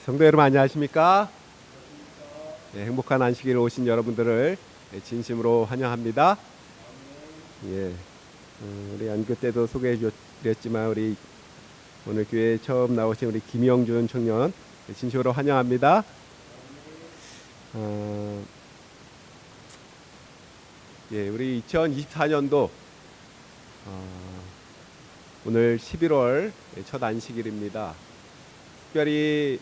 성도 여러분 안녕하십니까? 행복한 안식일 오신 여러분들을 진심으로 환영합니다. 예, 우리 안교 때도 소개해 드렸지만 우리 오늘 교회에 처음 나오신 우리 김영준 청년 진심으로 환영합니다. 우리 2024년도 오늘 11월 첫 안식일입니다. 특별히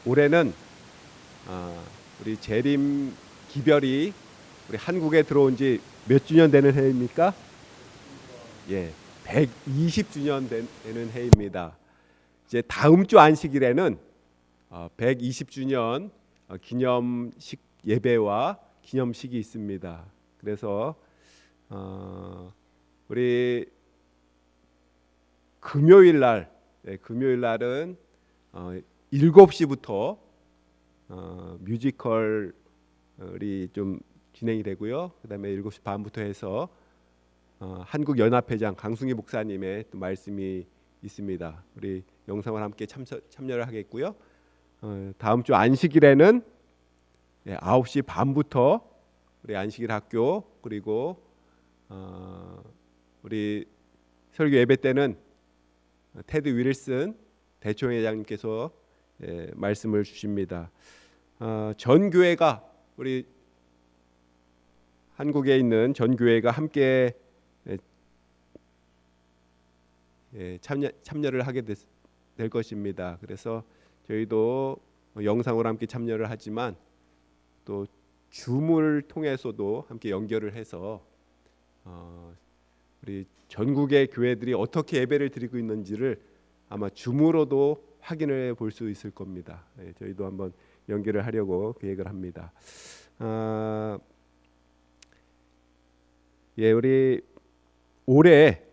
올해는 우리 재림 기별이 우리 한국에 들어온 지 몇 주년 되는 해입니까? 120주년 되는 해입니다. 이제 다음 주 안식일에는 120주년 기념식 예배와 기념식이 있습니다. 그래서 우리 금요일 날은 7시부터 뮤지컬이 좀 진행이 되고요. 그다음에 7시 반부터 해서 한국연합회장 강승희 목사님의 또 말씀이 있습니다. 우리 영상을 함께 참여를 하겠고요. 다음 주 안식일에는 9시 반부터 우리 안식일 학교 그리고 우리 설교 예배 때는 테드 윌슨 대총회장님께서 말씀을 주십니다. 전 교회가 우리 한국에 있는 전 교회가 함께 참여를 하게 될 것입니다. 그래서 저희도 영상으로 함께 참여를 하지만 또 줌을 통해서도 함께 연결을 해서 우리 전국의 교회들이 어떻게 예배를 드리고 있는지를 아마 줌으로도 확인을 볼 수 있을 겁니다. 저희도 한번 연결을 하려고 계획을 합니다. 우리 올해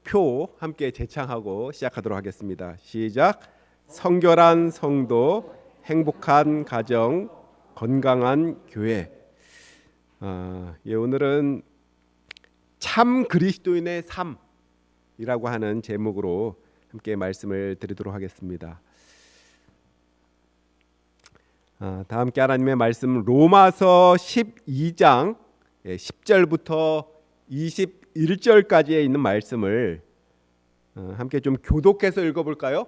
표 함께 제창하고 시작하도록 하겠습니다. 시작. 성결한 성도, 행복한 가정, 건강한 교회. 오늘은 참 그리스도인의 삶이라고 하는 제목으로 함께 말씀을 드리도록 하겠습니다. 다 함께 하나님의 말씀 로마서 12장 10절부터 21절까지에 있는 말씀을 함께 좀 교독해서 읽어볼까요?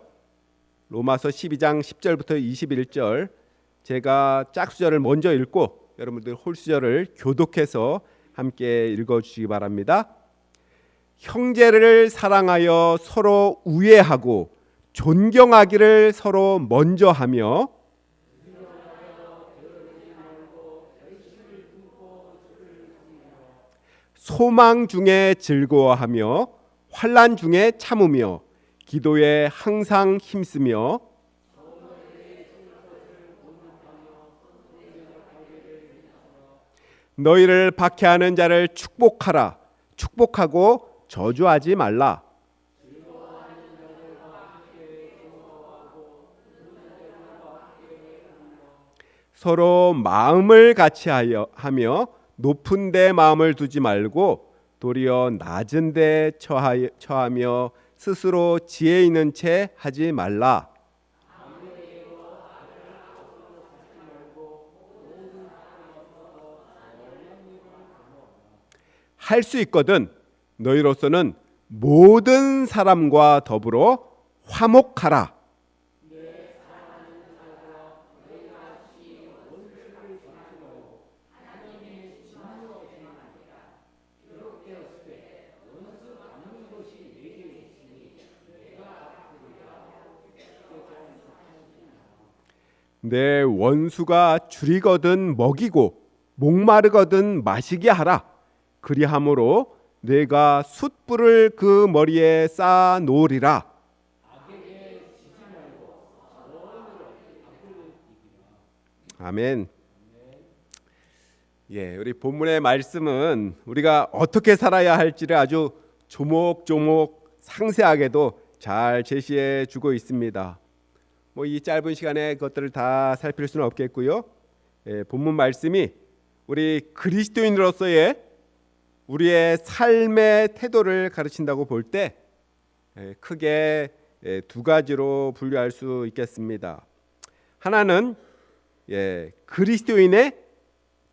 로마서 12장 10절부터 21절 제가 짝수절을 먼저 읽고 여러분들 홀수절을 교독해서 함께 읽어주시기 바랍니다. 형제를 사랑하여 서로 우애하고 존경하기를 서로 먼저 하며 소망 중에 즐거워하며 환난 중에 참으며 기도에 항상 힘쓰며 너희를 박해하는 자를 축복하고 저주하지 말라. 서로 마음을 같이 하며 높은 데 마음을 두지 말고 도리어 낮은 데 처하며 스스로 지혜 있는 채 하지 말라. 할 수 있거든 너희로서는 모든 사람과 더불어 화목하라. 내 원수가 줄이거든 먹이고 목마르거든 마시게 하라. 그리함으로 내가 숯불을 그 머리에 쌓아 놓으리라. 아멘. 우리 본문의 말씀은 우리가 어떻게 살아야 할지를 아주 조목조목 상세하게도 잘 제시해 주고 있습니다. 이 짧은 시간에 그것들을 다 살필 수는 없겠고요. 본문 말씀이 우리 그리스도인으로서의 우리의 삶의 태도를 가르친다고 볼 때 크게 두 가지로 분류할 수 있겠습니다. 하나는 그리스도인의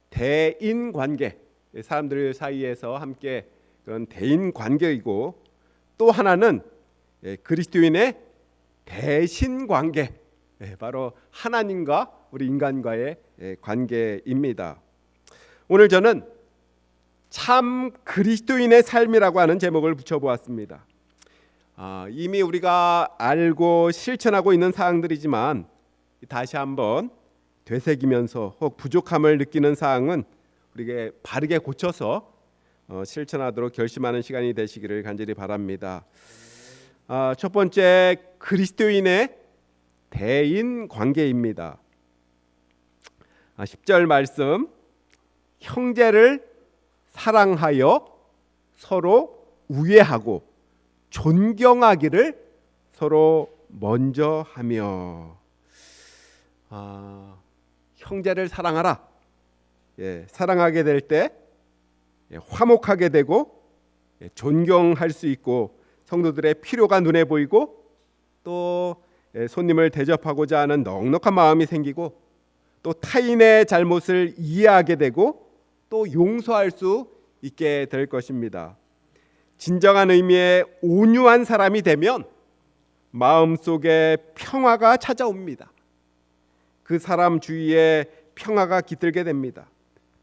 대인 관계, 사람들 사이에서 함께 그런 대인 관계이고, 또 하나는 그리스도인의 대신 관계, 바로 하나님과 우리 인간과의 관계입니다. 오늘 저는 참 그리스도인의 삶이라고 하는 제목을 붙여보았습니다. 이미 우리가 알고 실천하고 있는 사항들이지만 다시 한번 되새기면서 혹 부족함을 느끼는 사항은 우리에게 바르게 고쳐서 실천하도록 결심하는 시간이 되시기를 간절히 바랍니다. 첫 번째, 그리스도인의 대인 관계입니다. 10절 말씀, 형제를 사랑하여 서로 우애하고 존경하기를 서로 먼저 하며. 형제를 사랑하라. 사랑하게 될 때 화목하게 되고 존경할 수 있고, 성도들의 필요가 눈에 보이고, 또 손님을 대접하고자 하는 넉넉한 마음이 생기고, 또 타인의 잘못을 이해하게 되고, 또 용서할 수 있게 될 것입니다. 진정한 의미의 온유한 사람이 되면 마음속에 평화가 찾아옵니다. 그 사람 주위에 평화가 깃들게 됩니다.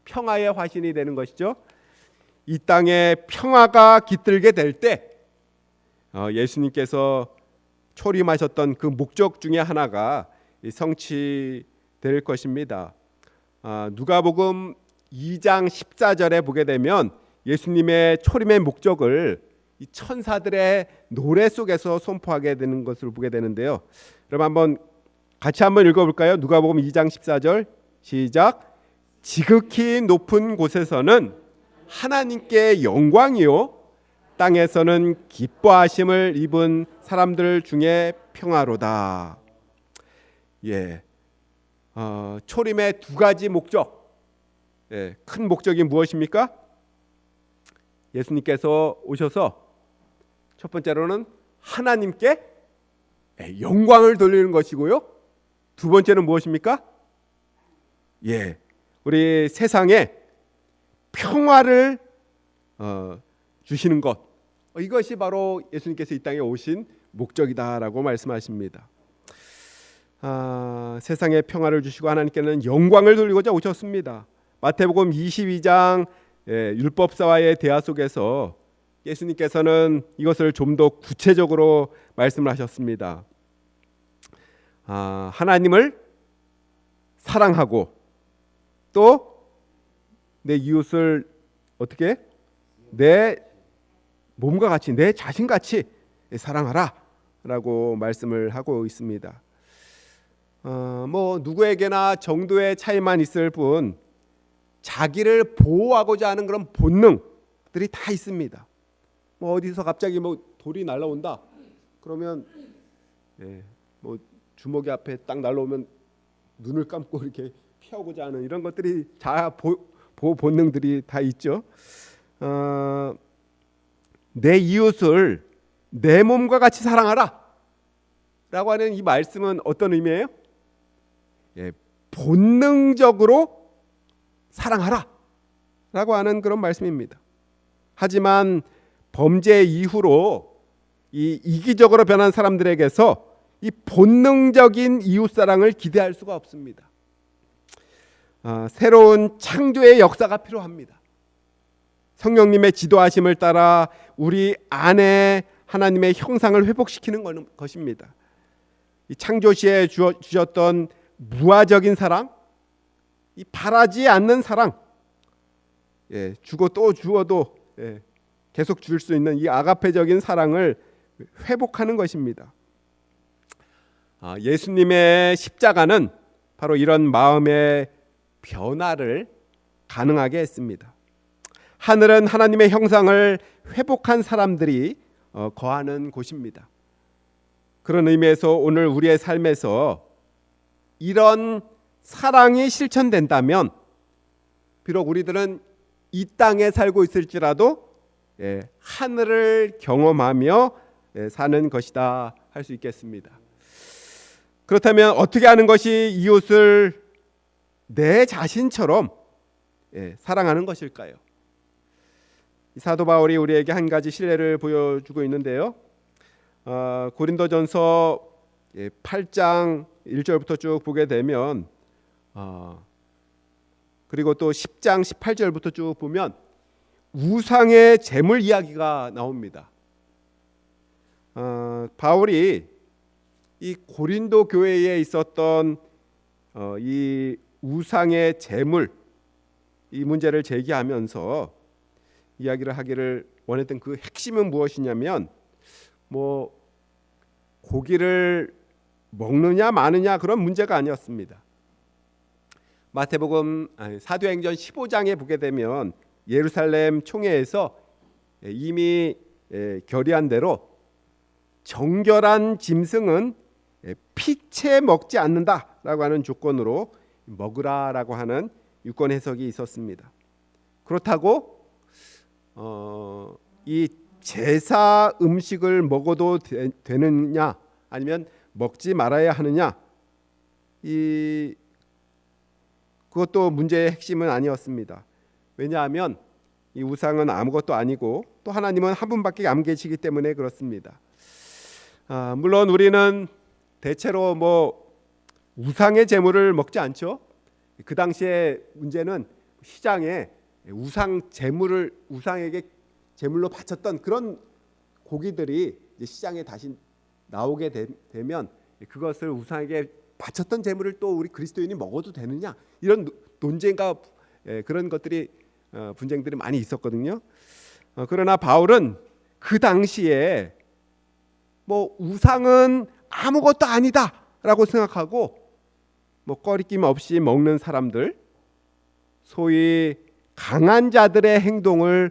평화의 화신이 되는 것이죠. 이 땅에 평화가 깃들게 될 때 예수님께서 초림하셨던 그 목적 중에 하나가 성취될 것입니다. 누가복음 2장 14절에 보게 되면 예수님의 초림의 목적을 이 천사들의 노래 속에서 선포하게 되는 것을 보게 되는데요. 여러분 한번 같이 한번 읽어볼까요? 누가복음 2장 14절 시작. 지극히 높은 곳에서는 하나님께 영광이요, 땅에서는 기뻐하심을 입은 사람들 중에 평화로다. 초림의 두 가지 목적, 큰 목적이 무엇입니까? 예수님께서 오셔서 첫 번째로는 하나님께 영광을 돌리는 것이고요, 두 번째는 무엇입니까? 우리 세상에 평화를 주시는 것, 이것이 바로 예수님께서 이 땅에 오신 목적이다라고 말씀하십니다. 세상에 평화를 주시고 하나님께는 영광을 돌리고자 오셨습니다. 마태복음 22장 율법사와의 대화 속에서 예수님께서는 이것을 좀 더 구체적으로 말씀을 하셨습니다. 하나님을 사랑하고 또 내 이웃을 어떻게? 내 몸과 같이, 내 자신같이 사랑하라 라고 말씀을 하고 있습니다. 누구에게나 정도의 차이만 있을 뿐 자기를 보호하고자 하는 그런 본능들이 다 있습니다. 어디서 갑자기 돌이 날라온다 그러면 주먹이 앞에 딱 날라오면 눈을 감고 이렇게 피하고자 하는 이런 것들이 다 보호 본능들이 다 있죠. 내 이웃을 내 몸과 같이 사랑하라 라고 하는 이 말씀은 어떤 의미예요? 본능적으로 사랑하라 라고 하는 그런 말씀입니다. 하지만 범죄 이후로 이 이기적으로 변한 사람들에게서 이 본능적인 이웃사랑을 기대할 수가 없습니다. 새로운 창조의 역사가 필요합니다. 성령님의 지도하심을 따라 우리 안에 하나님의 형상을 회복시키는 것입니다. 이 창조시에 주셨던 무아적인 사랑, 이 바라지 않는 사랑, 주고 또 주어도 계속 줄 수 있는 이 아가페적인 사랑을 회복하는 것입니다. 예수님의 십자가는 바로 이런 마음의 변화를 가능하게 했습니다. 하늘은 하나님의 형상을 회복한 사람들이 거하는 곳입니다. 그런 의미에서 오늘 우리의 삶에서 이런 사랑이 실천된다면 비록 우리들은 이 땅에 살고 있을지라도 하늘을 경험하며 사는 것이다 할 수 있겠습니다. 그렇다면 어떻게 하는 것이 이웃을 내 자신처럼 사랑하는 것일까요? 사도 바울이 우리에게 한 가지 신뢰를 보여주고 있는데요. 고린도전서 8장 1절부터 쭉 보게 되면 그리고 또 10장 18절부터 쭉 보면 우상의 제물 이야기가 나옵니다. 바울이 이 고린도 교회에 있었던 이 우상의 제물 이 문제를 제기하면서 이야기를 하기를 원했던 그 핵심은 무엇이냐면 뭐 고기를 먹느냐 마느냐 그런 문제가 아니었습니다. 마태복음 사도행전 15장에 보게 되면 예루살렘 총회에서 이미 결의한 대로 정결한 짐승은 피채 먹지 않는다라고 하는 조건으로 먹으라라고 하는 유권 해석이 있었습니다. 그렇다고 이 제사 음식을 먹어도 되느냐 아니면 먹지 말아야 하느냐 그것도 문제의 핵심은 아니었습니다. 왜냐하면 이 우상은 아무것도 아니고 또 하나님은 한 분밖에 안 계시기 때문에 그렇습니다. 물론 우리는 대체로 뭐 우상의 제물을 먹지 않죠. 그 당시에 문제는 시장에 우상 제물을 우상에게 제물로 바쳤던 그런 고기들이 이제 시장에 다시 나오게 되면 그것을 우상에게 바쳤던 제물을 또 우리 그리스도인이 먹어도 되느냐 이런 논쟁과 그런 것들이 분쟁들이 많이 있었거든요. 그러나 바울은 그 당시에 뭐 우상은 아무것도 아니다라고 생각하고 뭐 꺼리낌 없이 먹는 사람들, 소위 강한 자들의 행동을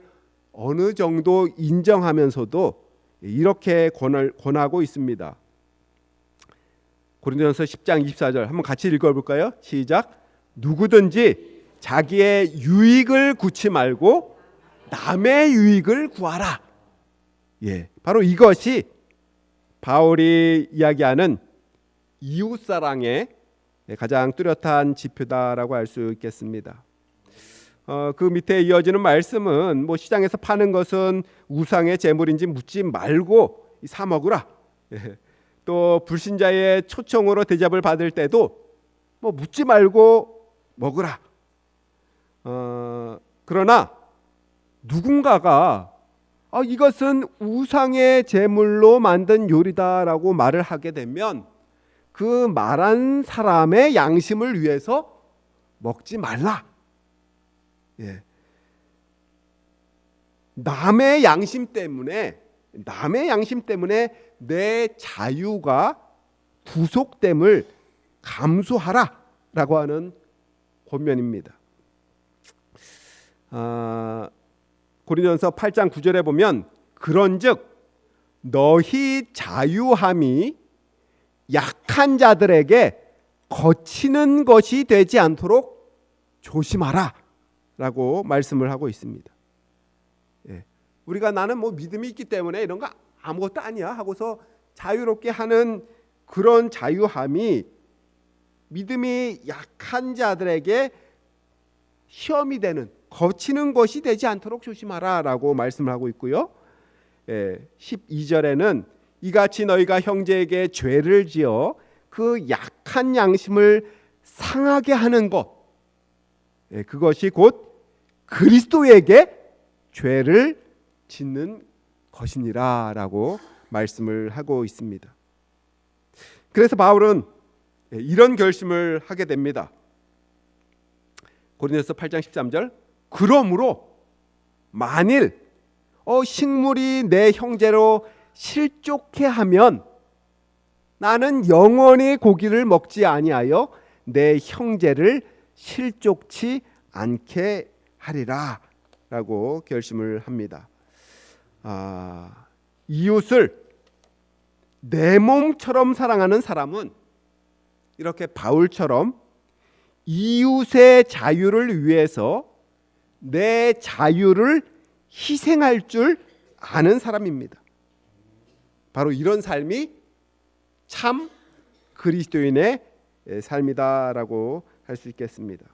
어느 정도 인정하면서도 이렇게 권하고 있습니다. 고린도전서 10장 24절 한번 같이 읽어볼까요? 시작. 누구든지 자기의 유익을 구치 말고 남의 유익을 구하라. 바로 이것이 바울이 이야기하는 이웃사랑의 가장 뚜렷한 지표다라고 할 수 있겠습니다. 그 밑에 이어지는 말씀은 뭐 시장에서 파는 것은 우상의 제물인지 묻지 말고 사 먹으라. 또 불신자의 초청으로 대접을 받을 때도 뭐 묻지 말고 먹으라. 그러나 누군가가 이것은 우상의 제물로 만든 요리다라고 말을 하게 되면 그 말한 사람의 양심을 위해서 먹지 말라. 남의 양심 때문에 내 자유가 구속됨을 감수하라라고 하는 권면입니다. 고린도전서 8장 9절에 보면 그런즉 너희 자유함이 약한 자들에게 거치는 것이 되지 않도록 조심하라 라고 말씀을 하고 있습니다. 우리가 나는 뭐 믿음이 있기 때문에 이런 거 아무것도 아니야 하고서 자유롭게 하는 그런 자유함이 믿음이 약한 자들에게 시험이 되는 거치는 것이 되지 않도록 조심하라 라고 말씀을 하고 있고요. 12절에는 이같이 너희가 형제에게 죄를 지어 그 약한 양심을 상하게 하는 것 그것이 곧 그리스도에게 죄를 짓는 것이니라 라고 말씀을 하고 있습니다. 그래서 바울은 이런 결심을 하게 됩니다. 고린도서 8장 13절 그러므로 만일 식물이 내 형제로 실족해 하면 나는 영원히 고기를 먹지 아니하여 내 형제를 실족치 않게 하리라 라고 결심을 합니다. 이웃을 내 몸처럼 사랑하는 사람은 이렇게 바울처럼 이웃의 자유를 위해서 내 자유를 희생할 줄 아는 사람입니다. 바로 이런 삶이 참 그리스도인의 삶이다라고 할 수 있겠습니다.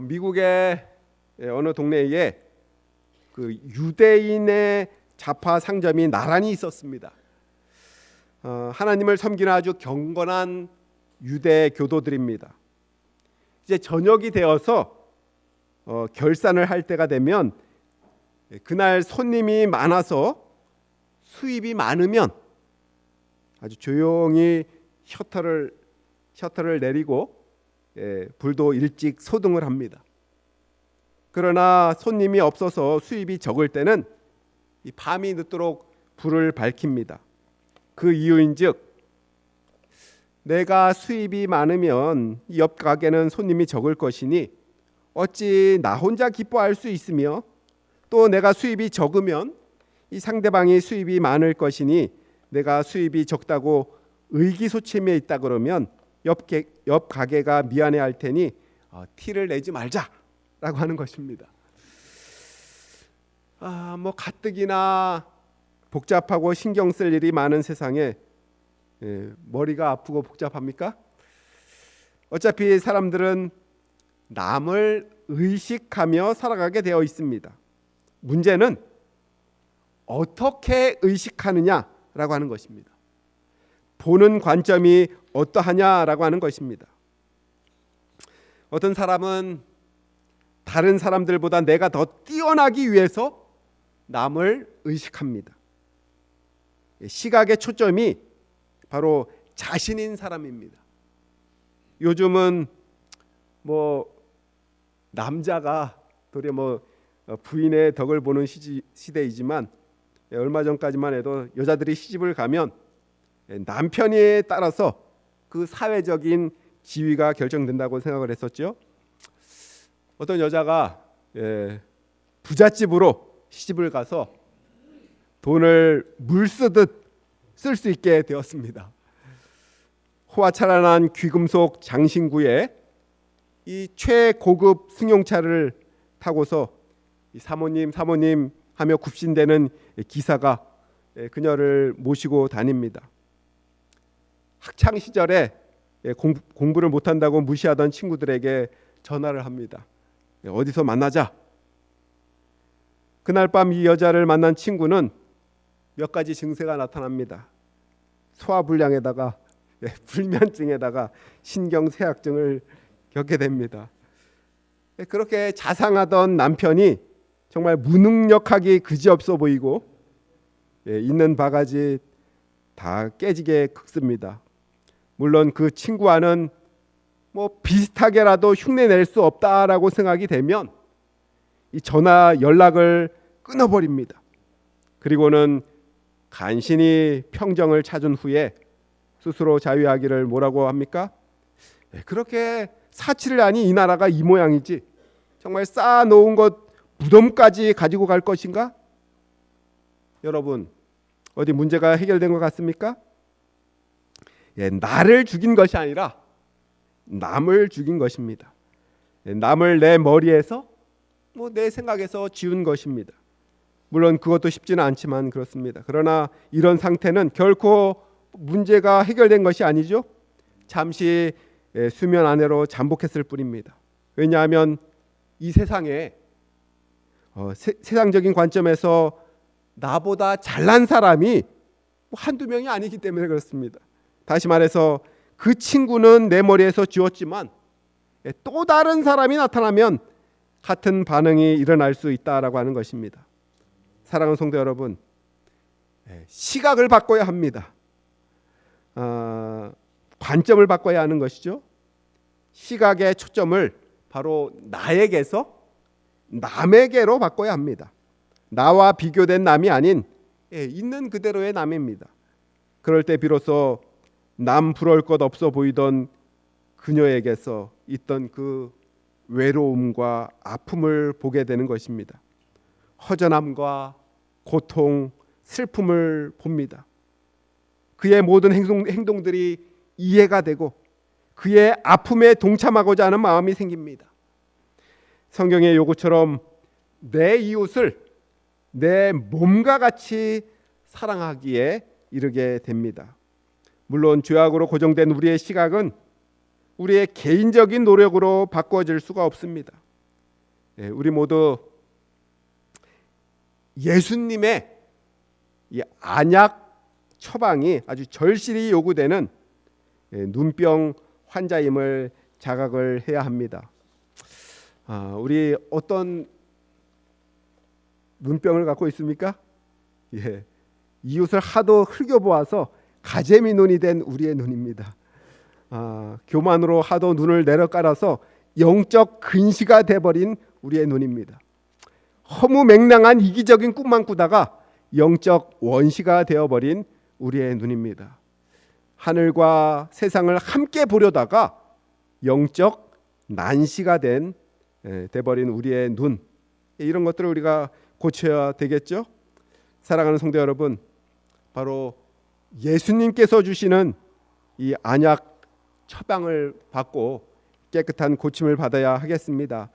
미국의 어느 동네에 그 유대인의 좌파 상점이 나란히 있었습니다. 하나님을 섬기는 아주 경건한 유대 교도들입니다. 이제 저녁이 되어서 결산을 할 때가 되면 그날 손님이 많아서 수입이 많으면 아주 조용히 셔터를 내리고 불도 일찍 소등을 합니다. 그러나 손님이 없어서 수입이 적을 때는 이 밤이 늦도록 불을 밝힙니다. 그 이유인즉 내가 수입이 많으면 옆 가게는 손님이 적을 것이니 어찌 나 혼자 기뻐할 수 있으며 또 내가 수입이 적으면 이 상대방이 수입이 많을 것이니 내가 수입이 적다고 의기소침해 있다 그러면 옆 가게가 미안해할 테니 티를 내지 말자라고 하는 것입니다. 뭐 가뜩이나 복잡하고 신경 쓸 일이 많은 세상에 머리가 아프고 복잡합니까? 어차피 사람들은 남을 의식하며 살아가게 되어 있습니다. 문제는 어떻게 의식하느냐라고 하는 것입니다. 보는 관점이 어떠하냐라고 하는 것입니다. 어떤 사람은 다른 사람들보다 내가 더 뛰어나기 위해서 남을 의식합니다. 시각의 초점이 바로 자신인 사람입니다. 요즘은 뭐 남자가 도리어 부인의 덕을 보는 시대이지만 얼마 전까지만 해도 여자들이 시집을 가면 남편에 따라서 그 사회적인 지위가 결정된다고 생각을 했었죠. 어떤 여자가 부잣집으로 시집을 가서 돈을 물 쓰듯 쓸 수 있게 되었습니다. 호화찬란한 귀금속 장신구에 이 최고급 승용차를 타고서 사모님 하며 굽신대는 기사가 그녀를 모시고 다닙니다. 학창 시절에 공부를 못한다고 무시하던 친구들에게 전화를 합니다. 어디서 만나자. 그날 밤 이 여자를 만난 친구는 몇 가지 증세가 나타납니다. 소화불량에다가 불면증에다가 신경쇠약증을 겪게 됩니다. 그렇게 자상하던 남편이 정말 무능력하기 그지없어 보이고 있는 바가지 다 깨지게 긁습니다. 물론 그 친구와는 뭐 비슷하게라도 흉내낼 수 없다라고 생각이 되면 이 전화 연락을 끊어버립니다. 그리고는 간신히 평정을 찾은 후에 스스로 자유하기를 뭐라고 합니까? 그렇게 사치를 하니 이 나라가 이 모양이지 정말 쌓아놓은 것 무덤까지 가지고 갈 것인가? 여러분 어디 문제가 해결된 것 같습니까? 나를 죽인 것이 아니라 남을 죽인 것입니다. 남을 내 머리에서 내 생각에서 지운 것입니다. 물론 그것도 쉽지는 않지만 그렇습니다. 그러나 이런 상태는 결코 문제가 해결된 것이 아니죠. 잠시 수면 아래로 잠복했을 뿐입니다. 왜냐하면 이 세상에 세상적인 관점에서 나보다 잘난 사람이 한두 명이 아니기 때문에 그렇습니다. 다시 말해서 그 친구는 내 머리에서 지웠지만 또 다른 사람이 나타나면 같은 반응이 일어날 수 있다라고 하는 것입니다. 사랑하는 성도 여러분, 시각을 바꿔야 합니다. 관점을 바꿔야 하는 것이죠. 시각의 초점을 바로 나에게서 남에게로 바꿔야 합니다. 나와 비교된 남이 아닌 있는 그대로의 남입니다. 그럴 때 비로소 남 부러울 것 없어 보이던 그녀에게서 있던 그 외로움과 아픔을 보게 되는 것입니다. 허전함과 고통, 슬픔을 봅니다. 그의 모든 행동들이 이해가 되고 그의 아픔에 동참하고자 하는 마음이 생깁니다. 성경의 요구처럼 내 이웃을 내 몸과 같이 사랑하기에 이르게 됩니다. 물론 죄악으로 고정된 우리의 시각은 우리의 개인적인 노력으로 바꿔질 수가 없습니다. 우리 모두 예수님의 이 안약 처방이 아주 절실히 요구되는 눈병 환자임을 자각을 해야 합니다. 우리 어떤 눈병을 갖고 있습니까? 이웃을 하도 흘겨보아서 가재미 눈이 된 우리의 눈입니다. 교만으로 하도 눈을 내려깔아서 영적 근시가 돼버린 우리의 눈입니다. 허무맹랑한 이기적인 꿈만 꾸다가 영적 원시가 되어버린 우리의 눈입니다. 하늘과 세상을 함께 보려다가 영적 난시가 돼버린 우리의 눈, 이런 것들을 우리가 고쳐야 되겠죠. 사랑하는 성도 여러분, 바로 예수님께서 주시는 이 안약 처방을 받고 깨끗한 고침을 받아야 하겠습니다.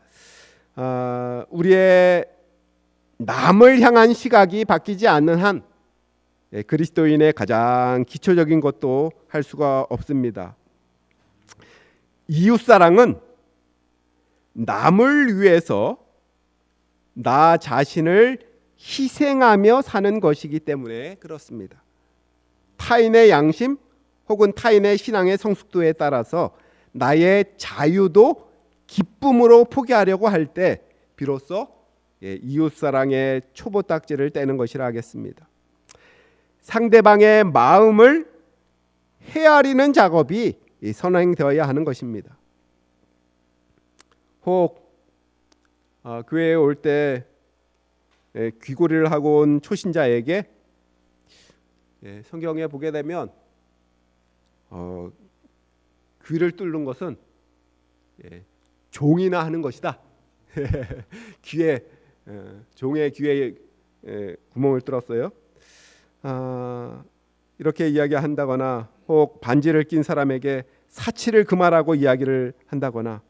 우리의 남을 향한 시각이 바뀌지 않는 한 그리스도인의 가장 기초적인 것도 할 수가 없습니다. 이웃사랑은 남을 위해서 나 자신을 희생하며 사는 것이기 때문에 그렇습니다. 타인의 양심 혹은 타인의 신앙의 성숙도에 따라서 나의 자유도 기쁨으로 포기하려고 할 때 비로소 이웃사랑의 초보딱지를 떼는 것이라 하겠습니다. 상대방의 마음을 헤아리는 작업이 선행되어야 하는 것입니다. 혹 교회에 올 때 귀고리를 하고 온 초신자에게 성경에 보게 되면 귀를 뚫는 것은 종이나 하는 것이다. 귀에 종의 귀에 구멍을 뚫었어요. 이렇게 이야기한다거나 혹 반지를 낀 사람에게 사치를 금하라고 이야기를 한다거나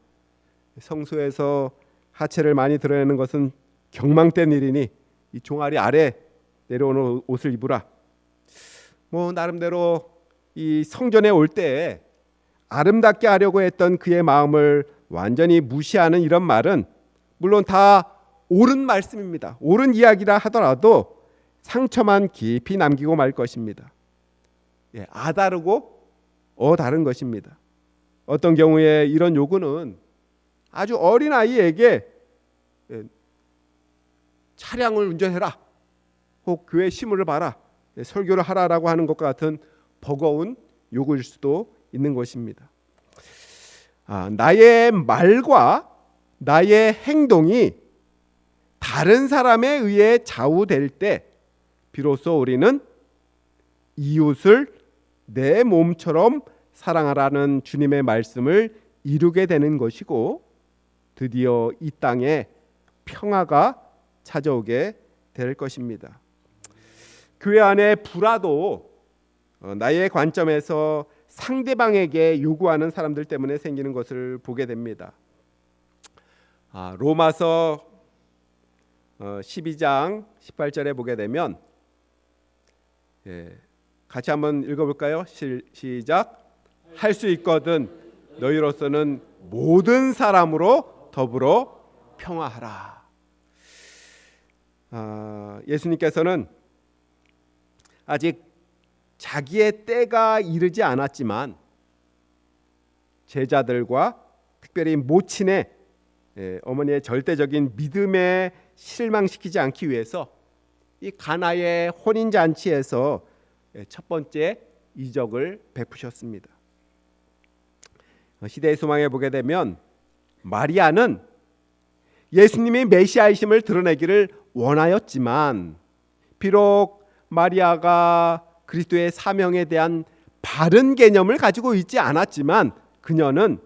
성소에서 하체를 많이 드러내는 것은 경망된 일이니 이 종아리 아래 내려오는 옷을 입으라. 나름대로 이 성전에 올 때 아름답게 하려고 했던 그의 마음을 완전히 무시하는 이런 말은 물론 다 옳은 말씀입니다. 옳은 이야기라 하더라도 상처만 깊이 남기고 말 것입니다. 아다르고 어다른 것입니다. 어떤 경우에 이런 요구는 아주 어린 아이에게 차량을 운전해라, 혹 교회 시물을 봐라, 설교를 하라라고 하는 것과 같은 버거운 요구일 수도 있는 것입니다. 나의 말과 나의 행동이 다른 사람에 의해 좌우될 때 비로소 우리는 이웃을 내 몸처럼 사랑하라는 주님의 말씀을 이루게 되는 것이고 드디어 이 땅에 평화가 찾아오게 될 것입니다. 교회 안에 불화도 나의 관점에서 상대방에게 요구하는 사람들 때문에 생기는 것을 보게 됩니다. 로마서 12장 18절에 보게 되면 같이 한번 읽어볼까요? 시작. 할 수 있거든 너희로서는 모든 사람으로 더불어 평화하라. 예수님께서는 아직 자기의 때가 이르지 않았지만 제자들과 특별히 모친의 어머니의 절대적인 믿음에 실망시키지 않기 위해서 이 가나의 혼인잔치에서 첫 번째 이적을 베푸셨습니다. 시대의 소망에 보게 되면 마리아는 예수님이 메시아이심을 드러내기를 원하였지만 비록 마리아가 그리스도의 사명에 대한 바른 개념을 가지고 있지 않았지만 그녀는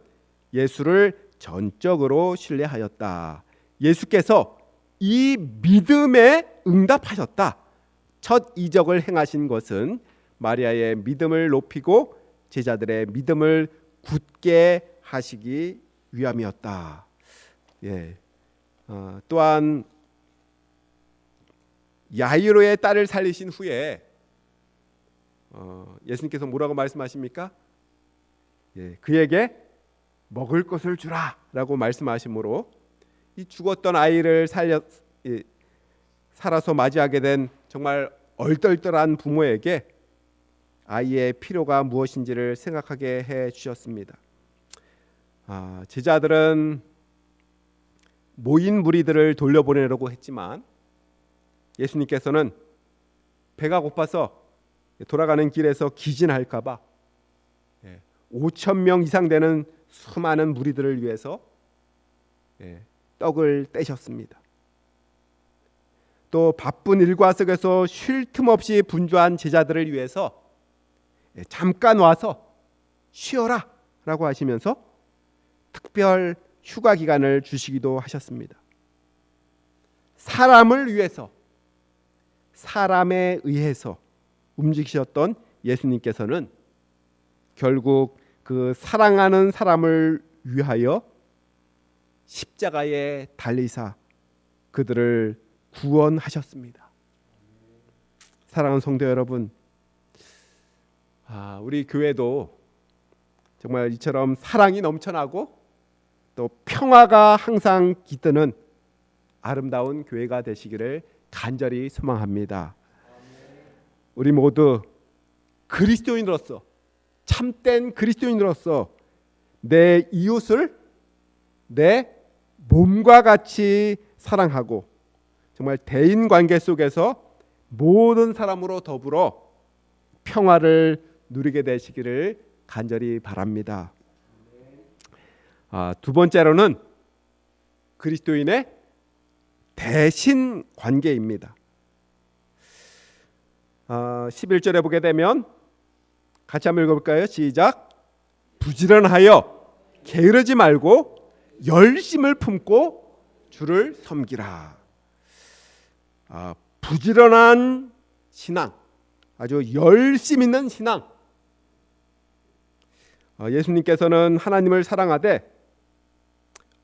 예수를 전적으로 신뢰하였다. 예수께서 이 믿음에 응답하셨다. 첫 이적을 행하신 것은 마리아의 믿음을 높이고 제자들의 믿음을 굳게 하시기 위함이었다. 또한 야이로의 딸을 살리신 후에 예수님께서 뭐라고 말씀하십니까? 그에게 먹을 것을 주라라고 말씀하시므로 이 죽었던 아이를 살아서 맞이하게 된 정말 얼떨떨한 부모에게 아이의 필요가 무엇인지를 생각하게 해 주셨습니다. 제자들은 모인 무리들을 돌려보내려고 했지만 예수님께서는 배가 고파서 돌아가는 길에서 기진할까 봐 5천 명 이상 되는 수많은 무리들을 위해서 떡을 떼셨습니다. 또 바쁜 일과 속에서 쉴 틈 없이 분주한 제자들을 위해서 잠깐 와서 쉬어라 라고 하시면서 특별 휴가 기간을 주시기도 하셨습니다. 사람을 위해서, 사람에 의해서 움직이셨던 예수님께서는 결국 그 사랑하는 사람을 위하여 십자가에 달리사 그들을 구원하셨습니다. 사랑하는 성도 여러분, 우리 교회도 정말 이처럼 사랑이 넘쳐나고 또 평화가 항상 깃드는 아름다운 교회가 되시기를 간절히 소망합니다. 우리 모두 그리스도인으로서, 참된 그리스도인으로서 내 이웃을 내 몸과 같이 사랑하고 정말 대인 관계 속에서 모든 사람으로 더불어 평화를 누리게 되시기를 간절히 바랍니다. 두 번째로는 그리스도인의 대신 관계입니다. 11절에 보게 되면 같이 한번 읽어볼까요? 시작. 부지런하여 게으르지 말고 열심을 품고 주를 섬기라. 부지런한 신앙, 아주 열심 있는 신앙. 예수님께서는 하나님을 사랑하되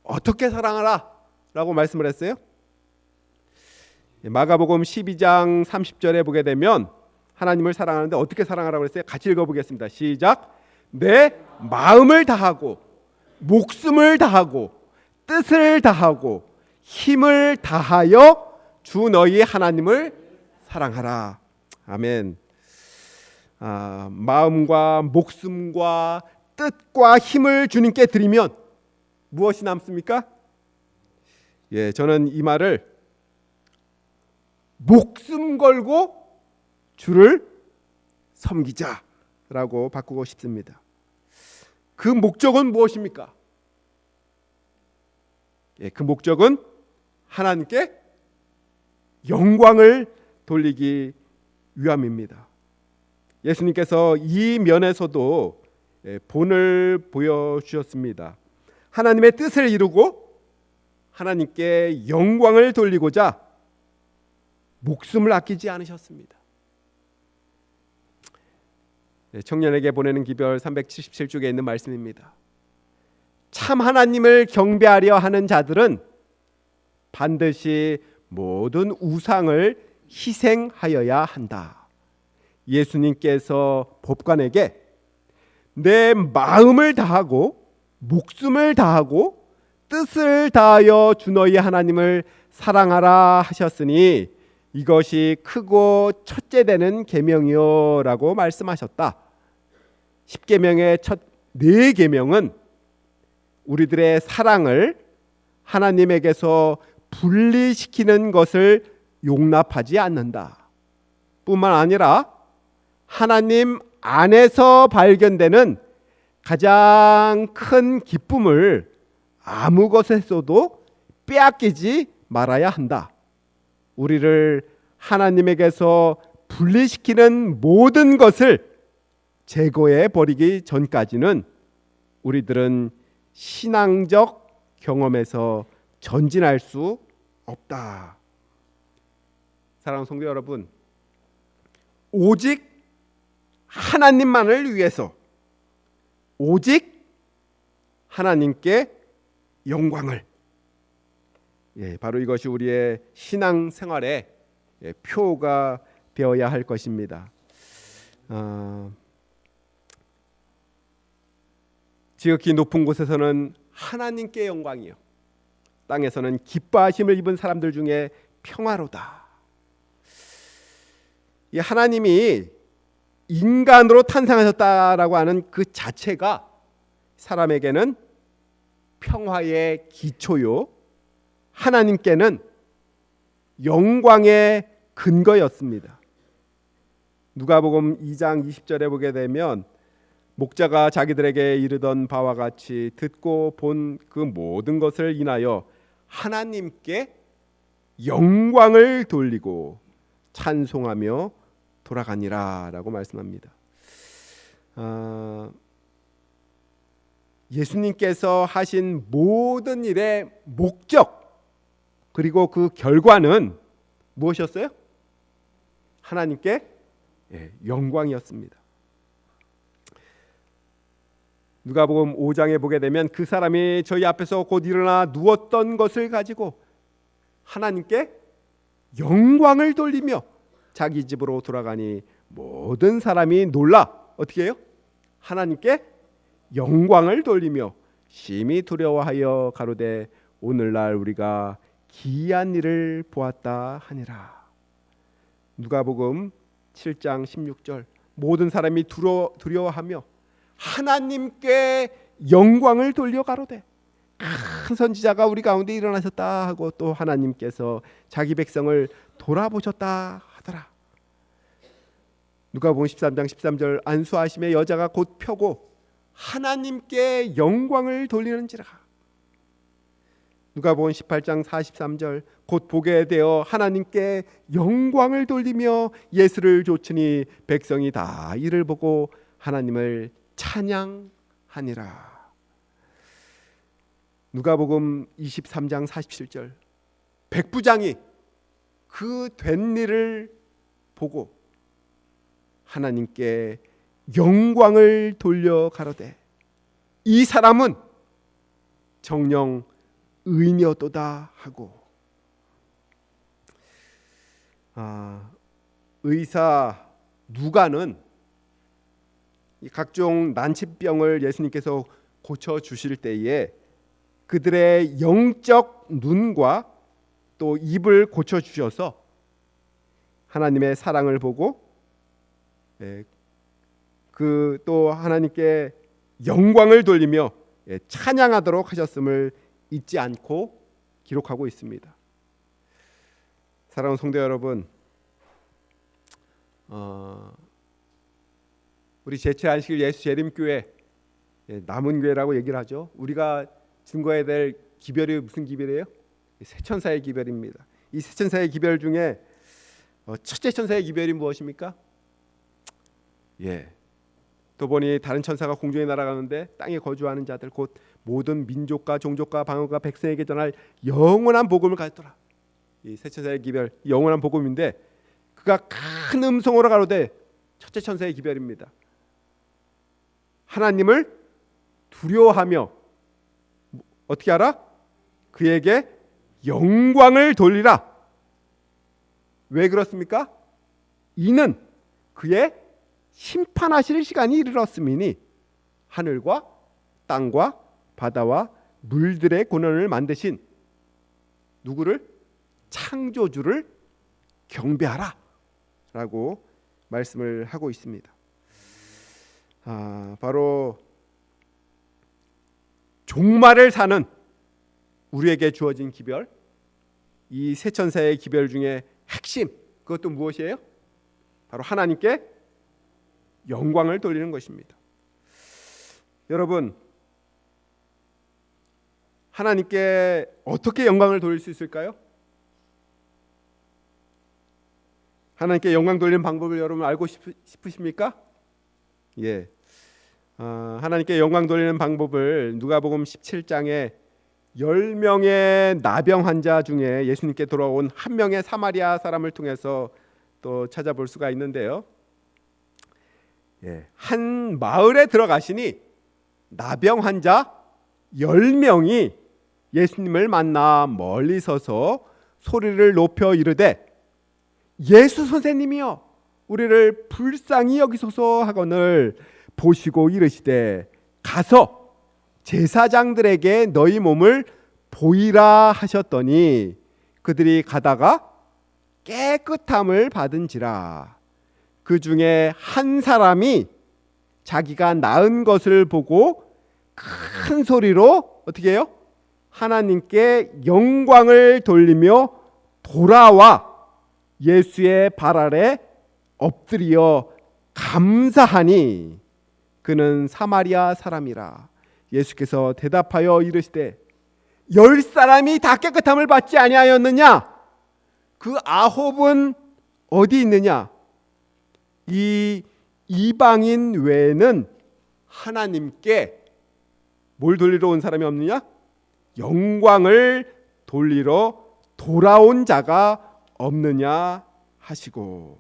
어떻게 사랑하라 라고 말씀을 했어요? 마가복음 12장 30절에 보게 되면 하나님을 사랑하는데 어떻게 사랑하라고 했어요? 같이 읽어보겠습니다. 시작. 내 마음을 다하고 목숨을 다하고 뜻을 다하고 힘을 다하여 주 너희 하나님을 사랑하라. 아멘. 마음과 목숨과 뜻과 힘을 주님께 드리면 무엇이 남습니까? 저는 이 말을 목숨 걸고 주를 섬기자라고 바꾸고 싶습니다. 그 목적은 무엇입니까? 그 목적은 하나님께 영광을 돌리기 위함입니다. 예수님께서 이 면에서도 본을 보여주셨습니다. 하나님의 뜻을 이루고 하나님께 영광을 돌리고자 목숨을 아끼지 않으셨습니다. 청년에게 보내는 기별 377쪽에 있는 말씀입니다. 참 하나님을 경배하려 하는 자들은 반드시 모든 우상을 희생하여야 한다. 예수님께서 법관에게 내 마음을 다하고 목숨을 다하고 뜻을 다하여 주 너희 하나님을 사랑하라 하셨으니 이것이 크고 첫째 되는 계명이요 라고 말씀하셨다. 10계명의 첫 4계명은 우리들의 사랑을 하나님에게서 분리시키는 것을 용납하지 않는다. 뿐만 아니라 하나님 안에서 발견되는 가장 큰 기쁨을 아무 것에서도 빼앗기지 말아야 한다. 우리를 하나님에게서 분리시키는 모든 것을 제거해 버리기 전까지는 우리들은 신앙적 경험에서 전진할 수 없다. 사랑하는 성도 여러분, 오직 하나님만을 위해서, 오직 하나님께 영광을, 바로 이것이 우리의 신앙 생활의 표가 되어야 할 것입니다. 지극히 높은 곳에서는 하나님께 영광이요, 땅에서는 기뻐하심을 입은 사람들 중에 평화로다. 이 하나님이 인간으로 탄생하셨다라고 하는 그 자체가 사람에게는 평화의 기초요, 하나님께는 영광의 근거였습니다. 누가복음 2장 20절에 보게 되면 목자가 자기들에게 이르던 바와 같이 듣고 본 그 모든 것을 인하여 하나님께 영광을 돌리고 찬송하며 돌아가니라 라고 말씀합니다. 예수님께서 하신 모든 일의 목적 그리고 그 결과는 무엇이었어요? 하나님께 영광이었습니다. 누가복음 5장에 보게 되면 그 사람이 저희 앞에서 곧 일어나 누웠던 것을 가지고 하나님께 영광을 돌리며 자기 집으로 돌아가니 모든 사람이 놀라 어떻게 해요? 하나님께 영광을 돌리며 심히 두려워하여 가로되 오늘날 우리가 기이한 일을 보았다 하니라. 누가복음 7장 16절 모든 사람이 두려워하며 하나님께 영광을 돌려 가로되 큰 선지자가 우리 가운데 일어나셨다 하고 또 하나님께서 자기 백성을 돌아보셨다 하더라. 누가복음 13장 13절 안수하심에 여자가 곧 펴고 하나님께 영광을 돌리는지라. 누가복음 18장 43절 곧 보게 되어 하나님께 영광을 돌리며 예수를 좇으니 백성이 다 이를 보고 하나님을 찬양하니라. 누가복음 23장 47절 백부장이 그 된 일을 보고 하나님께 영광을 돌려 가로되 이 사람은 정녕 의인이었도다 하고. 의사 누가는 이 각종 난치병을 예수님께서 고쳐 주실 때에 그들의 영적 눈과 또 입을 고쳐 주셔서 하나님의 사랑을 보고 그 또 하나님께 영광을 돌리며 찬양하도록 하셨음을 잊지 않고 기록하고 있습니다. 사랑하는 성도 여러분, 우리 제7안식일 예수 재림교회 남은 교회라고 얘기를 하죠. 우리가 증거해야 될 기별이 무슨 기별이에요? 세천사의 기별입니다. 이 세천사의 기별 중에 첫째 천사의 기별이 무엇입니까? 또 보니 다른 천사가 공중에 날아가는데 땅에 거주하는 자들 곧 모든 민족과 종족과 방언과 백성에게 전할 영원한 복음을 가졌더라. 이 세천사의 기별, 영원한 복음인데 그가 큰 음성으로 가로되 첫째 천사의 기별입니다. 하나님을 두려워하며 어떻게 하라? 그에게 영광을 돌리라. 왜 그렇습니까? 이는 그의 심판하실 시간이 이르렀음이니 하늘과 땅과 바다와 물들의 근원을 만드신 누구를? 창조주를 경배하라 라고 말씀을 하고 있습니다. 바로 종말을 사는 우리에게 주어진 기별, 이 세 천사의 기별 중에 핵심, 그것도 무엇이에요? 바로 하나님께 영광을 돌리는 것입니다. 여러분, 하나님께 어떻게 영광을 돌릴 수 있을까요? 하나님께 영광 돌리는 방법을 여러분 알고 싶으십니까? 하나님께 영광 돌리는 방법을 누가복음 17장에 10명의 나병 환자 중에 예수님께 돌아온 한 명의 사마리아 사람을 통해서 또 찾아볼 수가 있는데요. 한 마을에 들어가시니 나병 환자 10명이 예수님을 만나 멀리 서서 소리를 높여 이르되 예수 선생님이여 우리를 불쌍히 여기소서 하거늘 보시고 이르시되 가서 제사장들에게 너희 몸을 보이라 하셨더니 그들이 가다가 깨끗함을 받은지라. 그 중에 한 사람이 자기가 나은 것을 보고 큰 소리로 어떻게 해요? 하나님께 영광을 돌리며 돌아와 예수의 발 아래 엎드려 감사하니 그는 사마리아 사람이라. 예수께서 대답하여 이르시되 10사람이 다 깨끗함을 받지 아니하였느냐? 그 9은 어디 있느냐? 이 이방인 외에는 하나님께 뭘 돌리러 온 사람이 없느냐? 영광을 돌리러 돌아온 자가 없느냐 하시고.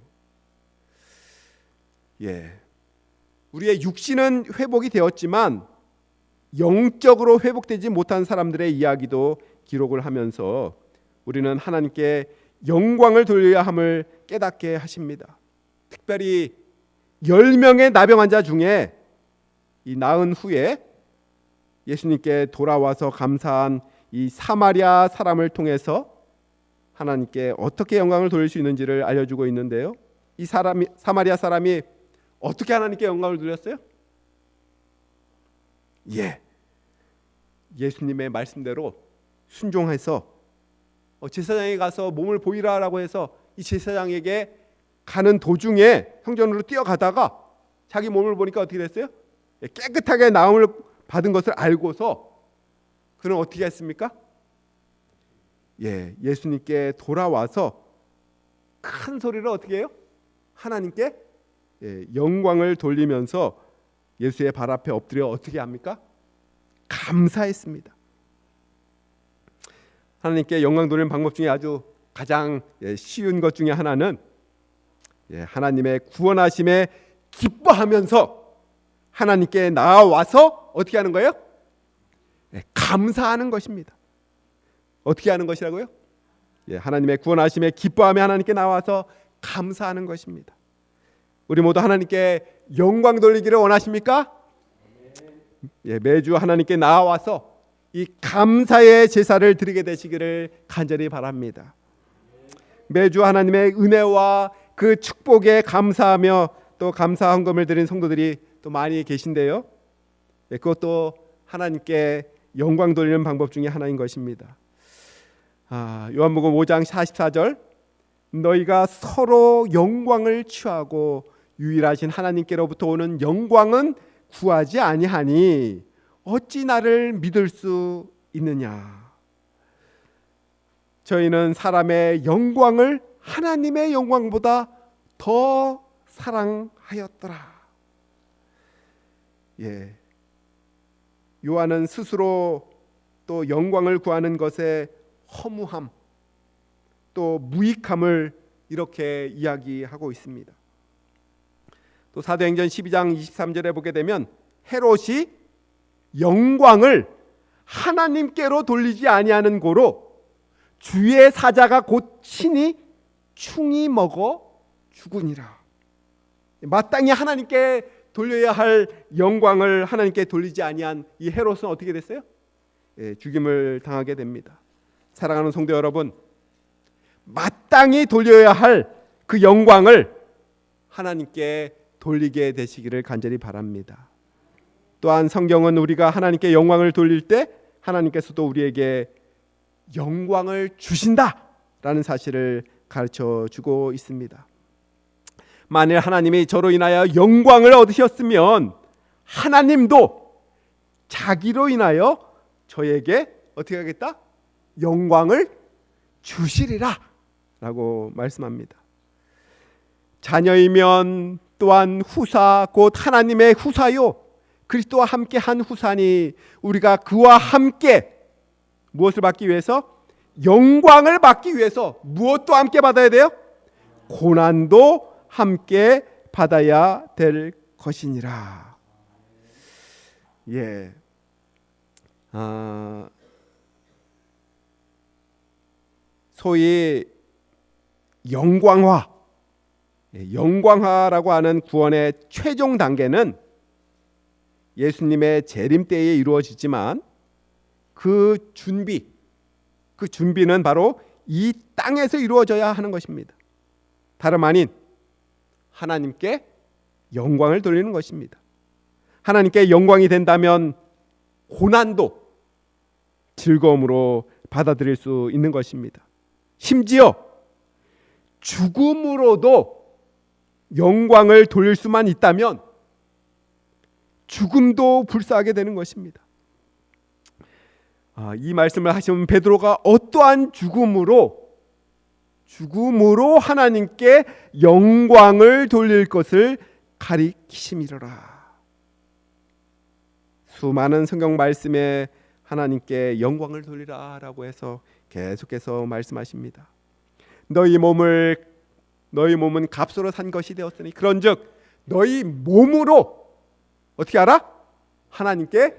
우리의 육신은 회복이 되었지만 영적으로 회복되지 못한 사람들의 이야기도 기록을 하면서 우리는 하나님께 영광을 돌려야 함을 깨닫게 하십니다. 특별히 10명의 나병 환자 중에 이 나은 후에 예수님께 돌아와서 감사한 이 사마리아 사람을 통해서 하나님께 어떻게 영광을 돌릴 수 있는지를 알려주고 있는데요. 이 사마리아 사람이 어떻게 하나님께 영광을 돌렸어요? 예수님의 말씀대로 순종해서 제사장에 가서 몸을 보이라라고 해서 이 제사장에게 가는 도중에 성전으로 뛰어가다가 자기 몸을 보니까 어떻게 됐어요? 깨끗하게 나음을 받은 것을 알고서 그는 어떻게 했습니까? 예수님께 돌아와서 큰 소리로 어떻게 해요? 하나님께 영광을 돌리면서 예수의 발 앞에 엎드려 어떻게 합니까? 감사했습니다. 하나님께 영광 돌리는 방법 중에 아주 가장 쉬운 것 중에 하나는 하나님의 구원하심에 기뻐하면서 하나님께 나와서 어떻게 하는 거예요? 감사하는 것입니다. 어떻게 하는 것이라고요? 하나님의 구원하심에 기뻐하며 하나님께 나와서 감사하는 것입니다. 우리 모두 하나님께 영광 돌리기를 원하십니까? 매주 하나님께 나와서 이 감사의 제사를 드리게 되시기를 간절히 바랍니다. 매주 하나님의 은혜와 그 축복에 감사하며 또 감사 헌금을 드린 성도들이 또 많이 계신데요. 그것도 하나님께 영광 돌리는 방법 중에 하나인 것입니다. 요한복음 5장 44절 너희가 서로 영광을 취하고 유일하신 하나님께로부터 오는 영광은 구하지 아니하니 어찌 나를 믿을 수 있느냐. 저희는 사람의 영광을 하나님의 영광보다 더 사랑하였더라. 요한은 스스로 또 영광을 구하는 것에 허무함 또 무익함을 이렇게 이야기하고 있습니다. 또 사도행전 12장 23절에 보게 되면 헤롯이 영광을 하나님께로 돌리지 아니하는 고로 주의 사자가 곧 친히 충이 먹어 죽으니라. 마땅히 하나님께 돌려야 할 영광을 하나님께 돌리지 아니한 이 헤롯은 어떻게 됐어요? 죽임을 당하게 됩니다. 사랑하는 성도 여러분, 마땅히 돌려야 할 그 영광을 하나님께 돌리게 되시기를 간절히 바랍니다. 또한 성경은 우리가 하나님께 영광을 돌릴 때 하나님께서도 우리에게 영광을 주신다라는 사실을 가르쳐 주고 있습니다. 만일 하나님이 저로 인하여 영광을 얻으셨으면 하나님도 자기로 인하여 저에게 어떻게 하겠다? 영광을 주시리라 라고 말씀합니다. 자녀이면 또한 후사 곧 하나님의 후사요 그리스도와 함께 한 후사니 우리가 그와 함께 무엇을 받기 위해서? 영광을 받기 위해서 무엇도 함께 받아야 돼요? 고난도 함께 받아야 될 것이니라. 소위 영광화, 영광화라고 하는 구원의 최종 단계는 예수님의 재림 때에 이루어지지만 그 준비는 바로 이 땅에서 이루어져야 하는 것입니다. 다름 아닌 하나님께 영광을 돌리는 것입니다. 하나님께 영광이 된다면 고난도 즐거움으로 받아들일 수 있는 것입니다. 심지어 죽음으로도 영광을 돌릴 수만 있다면 죽음도 불사하게 되는 것입니다. 이 말씀을 하시면 베드로가 어떠한 죽음으로 하나님께 영광을 돌릴 것을 가리키심이로라. 수많은 성경 말씀에 하나님께 영광을 돌리라라고 해서 계속해서 말씀하십니다. 너희 몸은 값으로 산 것이 되었으니 그런즉 너희 몸으로 어떻게 하라? 하나님께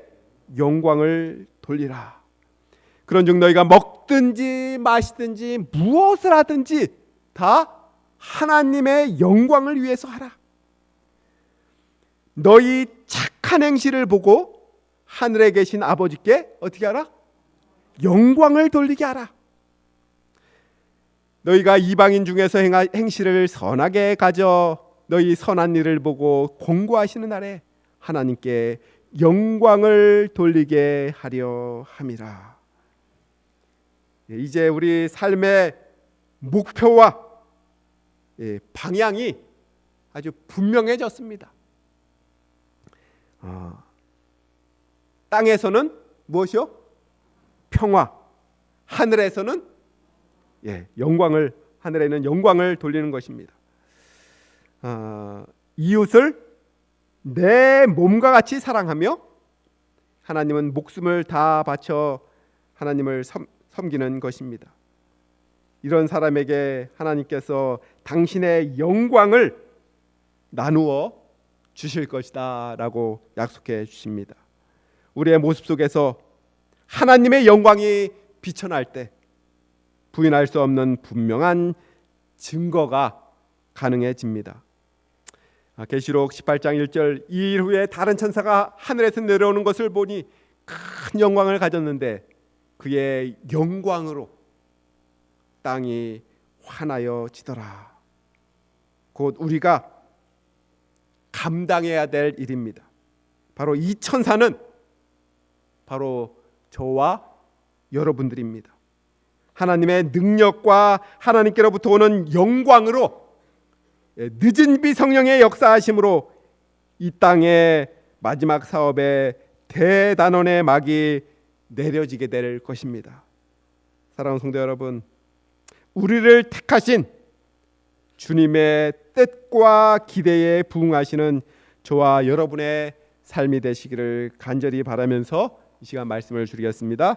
영광을 돌리라. 그런즉 너희가 먹든지 마시든지 무엇을 하든지 다 하나님의 영광을 위해서 하라. 너희 착한 행실을 보고 하늘에 계신 아버지께 어떻게 하라? 영광을 돌리게 하라. 너희가 이방인 중에서 행실을 선하게 가져 너희 선한 일을 보고 공고하시는 날에 하나님께 영광을 돌리게 하려 함이라. 이제 우리 삶의 목표와 방향이 아주 분명해졌습니다. 땅에서는 무엇이요? 평화. 하늘에서는 하늘에는 영광을 돌리는 것입니다. 이웃을 내 몸과 같이 사랑하며 하나님은 목숨을 다 바쳐 하나님을 섬기는 것입니다. 이런 사람에게 하나님께서 당신의 영광을 나누어 주실 것이다 라고 약속해 주십니다. 우리의 모습 속에서 하나님의 영광이 비춰날 때 부인할 수 없는 분명한 증거가 가능해집니다. 계시록 18장 1절 이 일 후에 다른 천사가 하늘에서 내려오는 것을 보니 큰 영광을 가졌는데 그의 영광으로 땅이 환하여지더라. 곧 우리가 감당해야 될 일입니다. 바로 이 천사는 바로 저와 여러분들입니다. 하나님의 능력과 하나님께로부터 오는 영광으로 늦은 비 성령의 역사하심으로 이 땅의 마지막 사업의 대단원의 막이 내려지게 될 것입니다. 사랑하는 성도 여러분, 우리를 택하신 주님의 뜻과 기대에 부응하시는 저와 여러분의 삶이 되시기를 간절히 바라면서 이 시간 말씀을 줄이겠습니다.